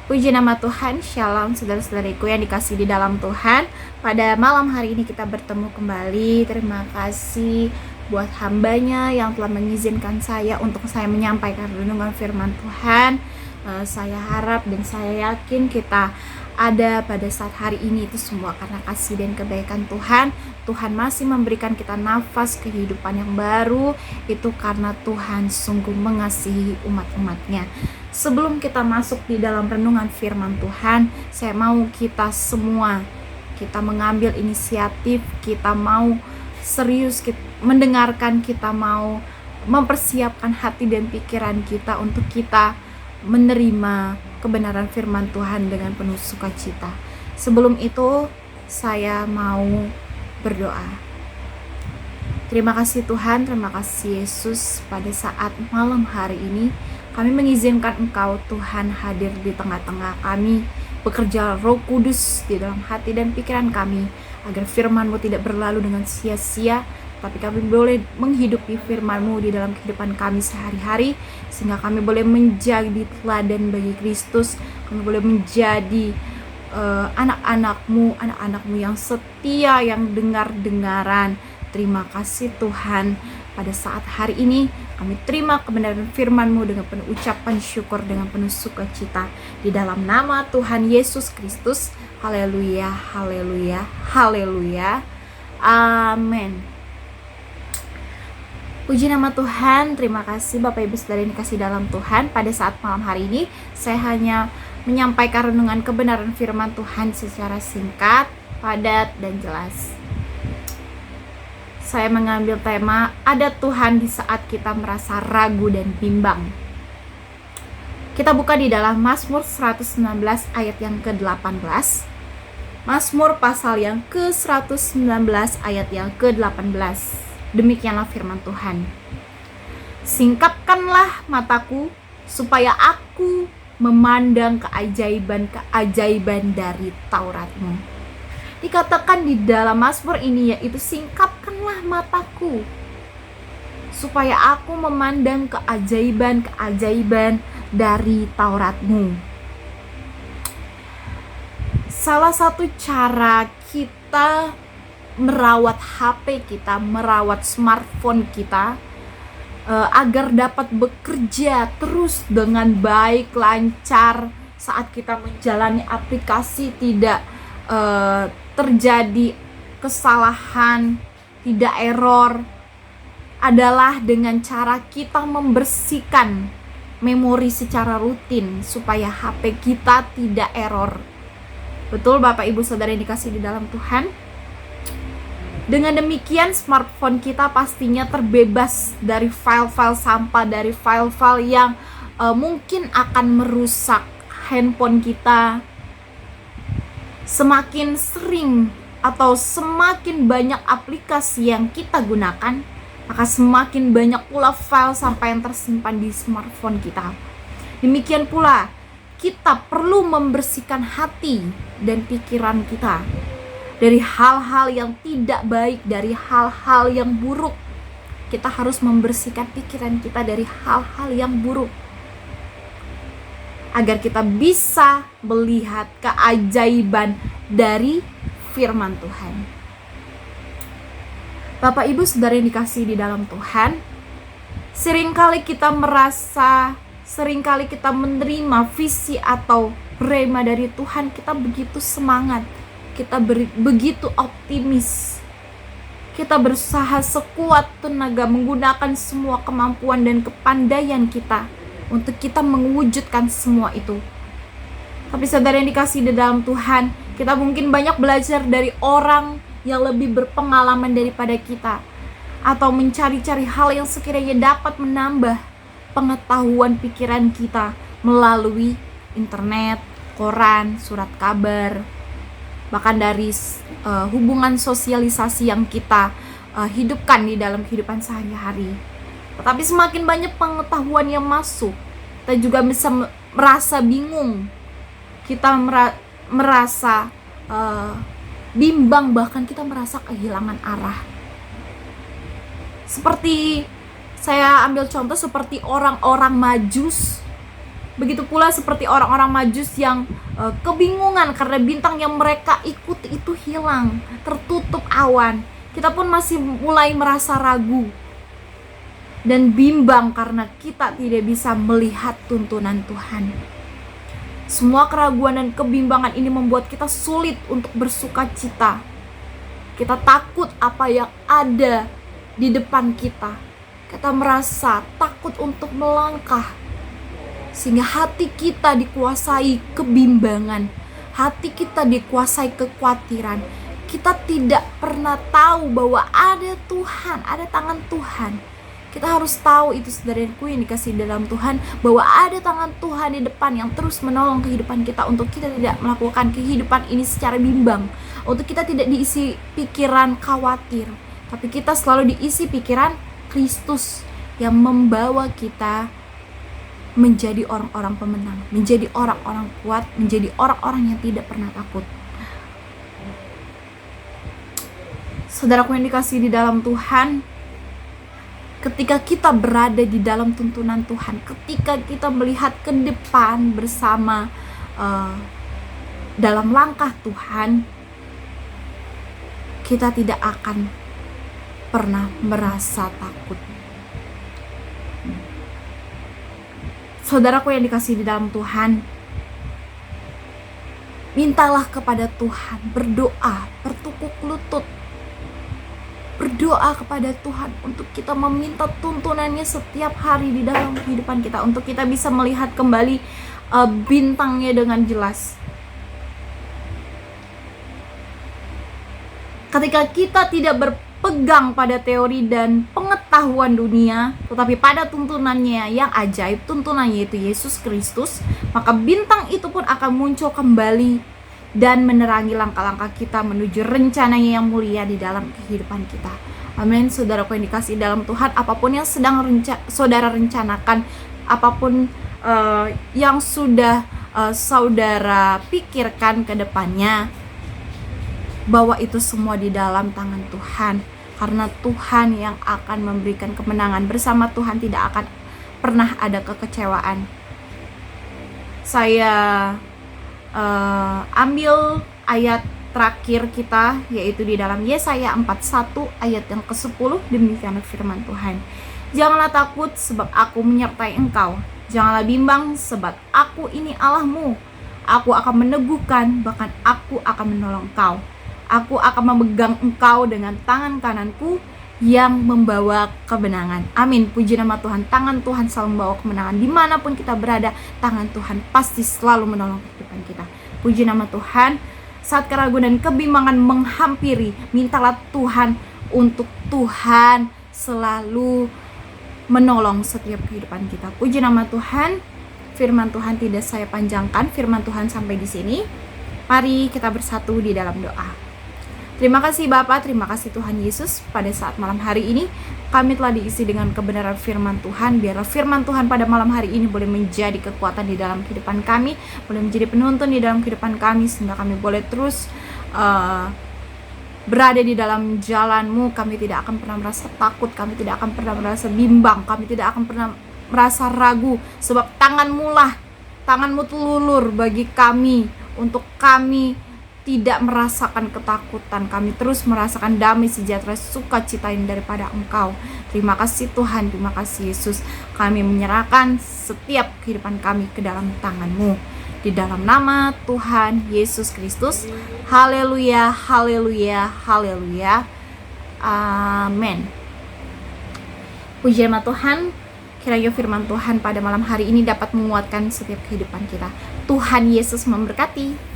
Puji nama Tuhan, Shalom saudara-saudariku yang dikasih di dalam Tuhan. Pada malam hari ini kita bertemu kembali. Terima kasih buat hambanya yang telah mengizinkan saya untuk saya menyampaikan renungan firman Tuhan. Saya harap dan saya yakin kita ada pada saat hari ini itu semua karena kasih dan kebaikan Tuhan. Tuhan masih memberikan kita nafas kehidupan yang baru. Itu karena Tuhan sungguh mengasihi umat-umatnya. Sebelum kita masuk di dalam renungan firman Tuhan, saya mau kita semua, kita mengambil inisiatif, kita mau serius mendengarkan, kita mau mempersiapkan hati dan pikiran kita untuk kita menerima kebenaran firman Tuhan dengan penuh sukacita. Sebelum itu, saya mau berdoa. Terima kasih Tuhan, terima kasih Yesus, pada saat malam hari ini kami mengizinkan Engkau Tuhan hadir di tengah-tengah kami, bekerja Roh Kudus di dalam hati dan pikiran kami, agar firman-Mu tidak berlalu dengan sia-sia, tapi kami boleh menghidupi firman-Mu di dalam kehidupan kami sehari-hari, sehingga kami boleh menjadi teladan bagi Kristus, kami boleh menjadi anak-anak-Mu yang setia, yang dengar-dengaran. Terima kasih Tuhan, pada saat hari ini kami terima kebenaran firman-Mu dengan penuh ucapan syukur, dengan penuh sukacita. Di dalam nama Tuhan Yesus Kristus. Haleluya, haleluya, haleluya. Amin. Puji nama Tuhan. Terima kasih Bapak Ibu Saudara yang dikasih dalam Tuhan. Pada saat malam hari ini saya hanya menyampaikan renungan kebenaran firman Tuhan secara singkat, padat, dan jelas. Saya mengambil tema ada Tuhan di saat kita merasa ragu dan bimbang. Kita buka di dalam Mazmur 119 ayat yang ke-18. Mazmur pasal yang ke-119 ayat yang ke-18. Demikianlah firman Tuhan. Singkapkanlah mataku supaya aku memandang keajaiban-keajaiban dari Taurat-Mu. Dikatakan di dalam Mazmur ini, yaitu singkapkanlah mataku supaya aku memandang keajaiban-keajaiban dari Taurat-Mu. Salah satu cara kita merawat HP kita, merawat smartphone kita, agar dapat bekerja terus dengan baik, lancar saat kita menjalani aplikasi, tidak terjadi kesalahan, tidak error, adalah dengan cara kita membersihkan memori secara rutin supaya HP kita tidak error. Betul Bapak Ibu Saudara yang dikasih di dalam Tuhan? Dengan demikian smartphone kita pastinya terbebas dari file-file sampah, dari file-file yang mungkin akan merusak handphone kita. Semakin sering atau semakin banyak aplikasi yang kita gunakan, maka semakin banyak pula file sampah yang tersimpan di smartphone kita. Demikian pula, kita perlu membersihkan hati dan pikiran kita dari hal-hal yang tidak baik, dari hal-hal yang buruk. Kita harus membersihkan pikiran kita dari hal-hal yang buruk, agar kita bisa melihat keajaiban dari firman Tuhan. Bapak Ibu Saudara yang dikasihi di dalam Tuhan, seringkali kita menerima visi atau rema dari Tuhan, kita begitu semangat, kita begitu optimis, kita berusaha sekuat tenaga menggunakan semua kemampuan dan kepandaian kita untuk kita mewujudkan semua itu. Tapi saudara yang dikasihi di dalam Tuhan, kita mungkin banyak belajar dari orang yang lebih berpengalaman daripada kita, atau mencari-cari hal yang sekiranya dapat menambah pengetahuan pikiran kita melalui internet, koran, surat kabar, bahkan dari hubungan sosialisasi yang kita hidupkan di dalam kehidupan sehari-hari. Tetapi semakin banyak pengetahuan yang masuk, kita juga bisa merasa bingung, kita merasa bimbang, bahkan kita merasa kehilangan arah. Seperti saya ambil contoh seperti orang-orang Majus Begitu pula seperti orang-orang Majus yang kebingungan karena bintang yang mereka ikuti itu hilang, tertutup awan. Kita pun masih mulai merasa ragu dan bimbang karena kita tidak bisa melihat tuntunan Tuhan. Semua keraguan dan kebimbangan ini membuat kita sulit untuk bersuka cita. Kita takut apa yang ada di depan kita. Kita merasa takut untuk melangkah. Sehingga hati kita dikuasai kebimbangan. Hati kita dikuasai kekhawatiran. Kita tidak pernah tahu bahwa ada Tuhan, ada tangan Tuhan. Kita harus tahu itu, saudaraku yang dikasihi dalam Tuhan, bahwa ada tangan Tuhan di depan yang terus menolong kehidupan kita untuk kita tidak melakukan kehidupan ini secara bimbang, untuk kita tidak diisi pikiran khawatir, tapi kita selalu diisi pikiran Kristus yang membawa kita menjadi orang-orang pemenang, menjadi orang-orang kuat, menjadi orang-orang yang tidak pernah takut. Saudaraku yang dikasihi di dalam Tuhan, ketika kita berada di dalam tuntunan Tuhan, ketika kita melihat ke depan bersama dalam langkah Tuhan, kita tidak akan pernah merasa takut. Saudaraku yang dikasihi di dalam Tuhan, mintalah kepada Tuhan, berdoa, bertukuk lutut, berdoa kepada Tuhan untuk kita meminta tuntunannya setiap hari di dalam kehidupan kita, untuk kita bisa melihat kembali bintangnya dengan jelas. Ketika kita tidak berpegang pada teori dan pengetahuan dunia, tetapi pada tuntunannya yang ajaib, tuntunannya itu Yesus Kristus, maka bintang itu pun akan muncul kembali dan menerangi langkah-langkah kita menuju rencananya yang mulia di dalam kehidupan kita. Amin. Saudaraku yang dikasihi dalam Tuhan, apapun yang sedang saudara rencanakan, apapun yang sudah saudara pikirkan ke depannya, bahwa itu semua di dalam tangan Tuhan, karena Tuhan yang akan memberikan kemenangan. Bersama Tuhan tidak akan pernah ada kekecewaan. Saya ambil ayat terakhir kita, yaitu di dalam Yesaya 41 ayat yang ke-10. Demikian firman Tuhan. Janganlah takut, sebab aku menyertai engkau. Janganlah bimbang, sebab aku ini Allahmu. Aku akan meneguhkan, bahkan aku akan menolong engkau. Aku akan memegang engkau dengan tangan kananku yang membawa kemenangan. Amin. Puji nama Tuhan. Tangan Tuhan selalu membawa kemenangan. Dimanapun kita berada, tangan Tuhan pasti selalu menolong kehidupan kita. Puji nama Tuhan. Saat keraguan dan kebimbangan menghampiri, mintalah Tuhan untuk Tuhan selalu menolong setiap kehidupan kita. Puji nama Tuhan. Firman Tuhan tidak saya panjangkan. Firman Tuhan sampai di sini. Mari kita bersatu di dalam doa. Terima kasih Bapa, terima kasih Tuhan Yesus. Pada saat malam hari ini kami telah diisi dengan kebenaran firman Tuhan. Biarlah firman Tuhan pada malam hari ini boleh menjadi kekuatan di dalam kehidupan kami, boleh menjadi penuntun di dalam kehidupan kami, sehingga kami boleh terus berada di dalam jalan-Mu. Kami tidak akan pernah merasa takut, kami tidak akan pernah merasa bimbang, kami tidak akan pernah merasa ragu, sebab tangan-Mu telulur bagi kami, untuk kami tidak merasakan ketakutan. Kami terus merasakan damai, sejahtera, sukacita yang daripada Engkau. Terima kasih Tuhan, terima kasih Yesus. Kami menyerahkan setiap kehidupan kami ke dalam tangan-Mu. Di dalam nama Tuhan Yesus Kristus. Haleluya, haleluya, haleluya. Amin. Puji nama Tuhan. Kiranya firman Tuhan pada malam hari ini dapat menguatkan setiap kehidupan kita. Tuhan Yesus memberkati.